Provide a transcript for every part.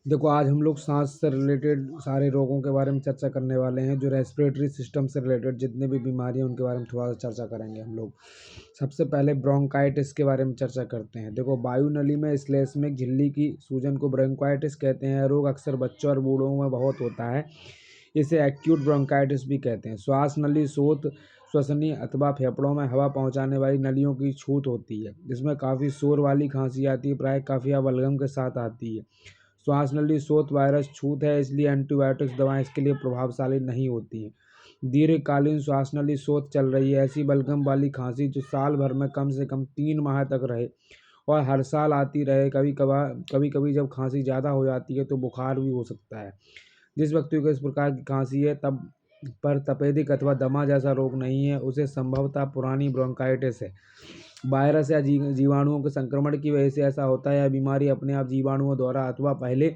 देखो, आज हम लोग सांस से रिलेटेड सारे रोगों के बारे में चर्चा करने वाले हैं। जो रेस्पिरेटरी सिस्टम से रिलेटेड जितने भी बीमारी हैं उनके बारे में थोड़ा सा चर्चा करेंगे हम लोग। सबसे पहले ब्रोंकाइटिस के बारे में चर्चा करते हैं। देखो, वायु नली में श्लेष्मिक झिल्ली की सूजन को ब्रोंकाइटिस कहते हैं। रोग अक्सर बच्चों और बूढ़ों में बहुत होता है। इसे एक्यूट ब्रोंकाइटिस भी कहते हैं। श्वास नली सोत, श्वसनी अथवा फेफड़ों में हवा पहुंचाने वाली नलियों की छूत होती है। इसमें काफ़ी शोर वाली खांसी आती है, प्राय कफ या बलगम के साथ आती है। श्वास नली शोथ वायरस छूत है, इसलिए एंटीबायोटिक्स दवाएं इसके लिए प्रभावशाली नहीं होती हैं। दीर्घकालीन श्वास नली शोथ चल रही है, ऐसी बलगम वाली खांसी जो साल भर में कम से कम 3 माह तक रहे और हर साल आती रहे। कभी कभी जब खांसी ज़्यादा हो जाती है तो बुखार भी हो सकता है। जिस व्यक्ति को इस प्रकार की खांसी है तब पर तपेदिक अथवा दमा जैसा रोग नहीं है, उसे संभवतः पुरानी ब्रोंकाइटिस है। वायरस या जीवाणुओं के संक्रमण की वजह से ऐसा होता है। यह बीमारी अपने आप जीवाणुओं द्वारा अथवा पहले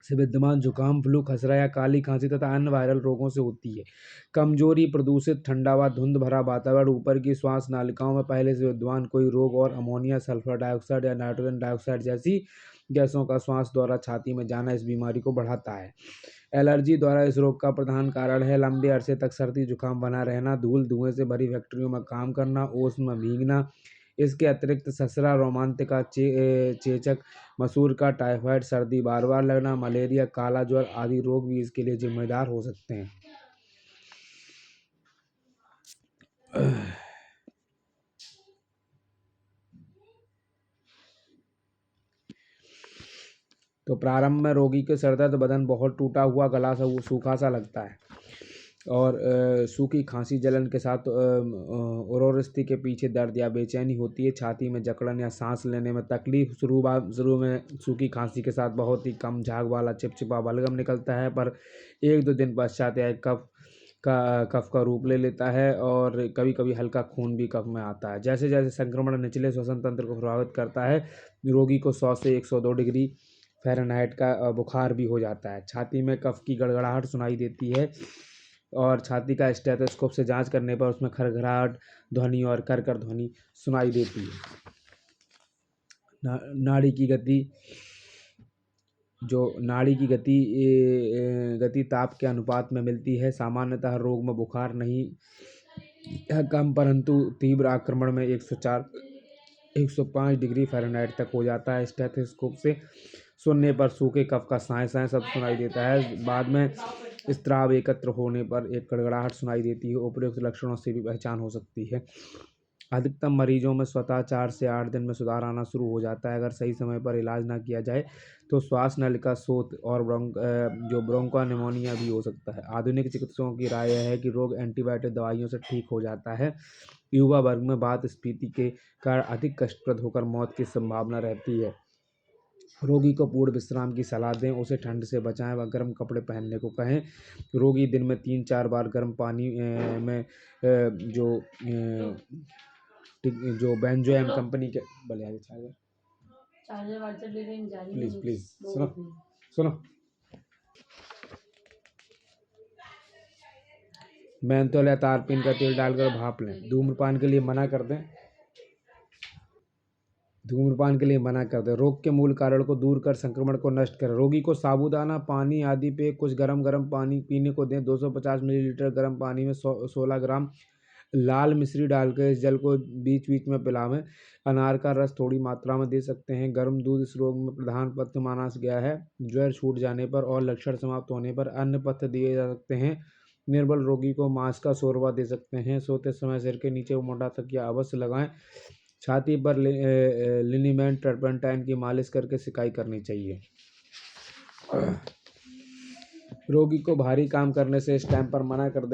से विद्यमान जुकाम, फ्लू, खसरा या काली खांसी तथा अन्य वायरल रोगों से होती है। कमजोरी, प्रदूषित, ठंडा व धुंध भरा वातावरण, ऊपर की श्वास नालिकाओं में पहले से विद्यमान कोई रोग और अमोनिया, सल्फर डाइऑक्साइड या नाइट्रोजन डाइऑक्साइड जैसी गैसों का श्वास द्वारा छाती में जाना इस बीमारी को बढ़ाता है। एलर्जी द्वारा इस रोग का प्रधान कारण है लंबे अरसे तक सर्दी जुकाम बना रहना, धूल धुएं से भरी फैक्ट्रियों में काम करना, ओस में भीगना। इसके अतिरिक्त ससरा, रोमांतिका, चेचक, मसूर का, टाइफाइड, सर्दी बार बार लगना, मलेरिया, काला ज्वर आदि रोग भी इसके लिए जिम्मेदार हो सकते हैं। तो प्रारंभ में रोगी के सर दर्द, बदन बहुत टूटा हुआ, गला सा सूखा सा लगता है और सूखी खांसी, जलन के साथ उरोरिस्ती के पीछे दर्द या बेचैनी होती है। छाती में जकड़न या सांस लेने में तकलीफ। शुरू में सूखी खांसी के साथ बहुत ही कम झाग वाला चिपचिपा बलगम निकलता है, पर 1-2 दिन पश्चात यह कफ का रूप ले लेता है और कभी कभी हल्का खून भी कफ में आता है। जैसे जैसे संक्रमण निचले श्वसन तंत्र को प्रभावित करता है, रोगी को 100 से 102 डिग्री फ़ारेनहाइट का बुखार भी हो जाता है। छाती में कफ की गड़गड़ाहट सुनाई देती है और छाती का स्टेथोस्कोप से जांच करने पर उसमें खरखराहट ध्वनि और करकर ध्वनि सुनाई देती है। नाड़ी की गति, जो नाड़ी की गति ताप के अनुपात में मिलती है। सामान्यतः रोग में बुखार नहीं है कम, परंतु तीव्र आक्रमण में 104 105 डिग्री फ़ारेनहाइट तक हो जाता है। स्टेथोस्कोप से सुनने पर सूखे कफ का साए साए शब्द सुनाई देता है। बाद में स्त्राव एकत्र होने पर एक गड़गड़ाहट सुनाई देती है। उपयुक्त लक्षणों से भी पहचान हो सकती है। अधिकतम मरीजों में स्वतः 4 से 8 दिन में सुधार आना शुरू हो जाता है। अगर सही समय पर इलाज ना किया जाए तो श्वास नलिका शोथ और ब्रोंको निमोनिया भी हो सकता है। आधुनिक चिकित्सकों की राय यह है कि रोग एंटीबायोटिक दवाइयों से ठीक हो जाता है। युवा वर्ग में वात स्फीति के कारण अधिक कष्टप्रद होकर मौत की संभावना रहती है। रोगी को पूर्ण विश्राम की सलाह दें, उसे ठंड से बचाएं व गर्म कपड़े पहनने को कहें। रोगी दिन में 3-4 बार गर्म पानी में जो बेंजोएम कंपनी के बोले आगे प्लीज प्लीज सुनो सुनो मेंथोल या तारपीन का तेल डालकर भाप लें। धूम्रपान के लिए मना कर दें। रोग के मूल कारण को दूर कर संक्रमण को नष्ट करें। रोगी को साबूदाना पानी आदि पे कुछ गर्म पानी पीने को दें। 250 मिलीलीटर गर्म पानी में 16 ग्राम लाल मिश्री डालकर इस जल को बीच बीच में पिलावें। अनार का रस थोड़ी मात्रा में दे सकते हैं। गर्म दूध इस रोग में प्रधान पथ्य माना गया है। ज्वर छूट जाने पर और लक्षण समाप्त होने पर अन्य पथ्य दिए जा सकते हैं। निर्बल रोगी को मांस का शोरबा दे सकते हैं। सोते समय सिर के नीचे मोटा तकिया अवश्य लगाएं। छाती पर लिनीमेंट टर्पेंटाइन की मालिश करके सिकाई करनी चाहिए। रोगी को भारी काम करने से इस टाइम पर मना कर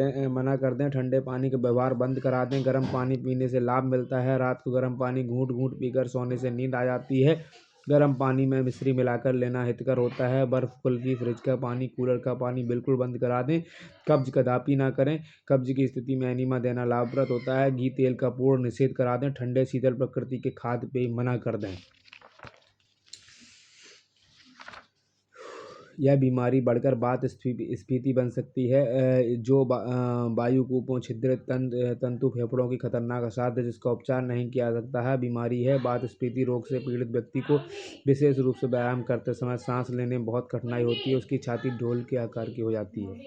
दें। ठंडे पानी का व्यवहार बंद करा दें। गर्म पानी पीने से लाभ मिलता है। रात को गर्म पानी घूंट घूंट पीकर सोने से नींद आ जाती है। गर्म पानी में मिश्री मिलाकर लेना हितकर होता है। बर्फ, कुल्फी, फ्रिज का पानी, कूलर का पानी बिल्कुल बंद करा दें। कब्ज कदापि ना करें। कब्ज की स्थिति में एनीमा देना लाभप्रद होता है। घी तेल का पूर्ण निषेध करा दें। ठंडे शीतल प्रकृति के खाद्य पेय मना कर दें। यह बीमारी बढ़कर वात स्फीति बन सकती है, जो वायुकूपों, छिद्र तंतु, फेफड़ों की खतरनाक असाध्य जिसका उपचार नहीं किया जा सकता है बीमारी है। वात स्फीति रोग से पीड़ित व्यक्ति को विशेष रूप से व्यायाम करते समय सांस लेने में बहुत कठिनाई होती है, उसकी छाती ढोल के आकार की हो जाती है।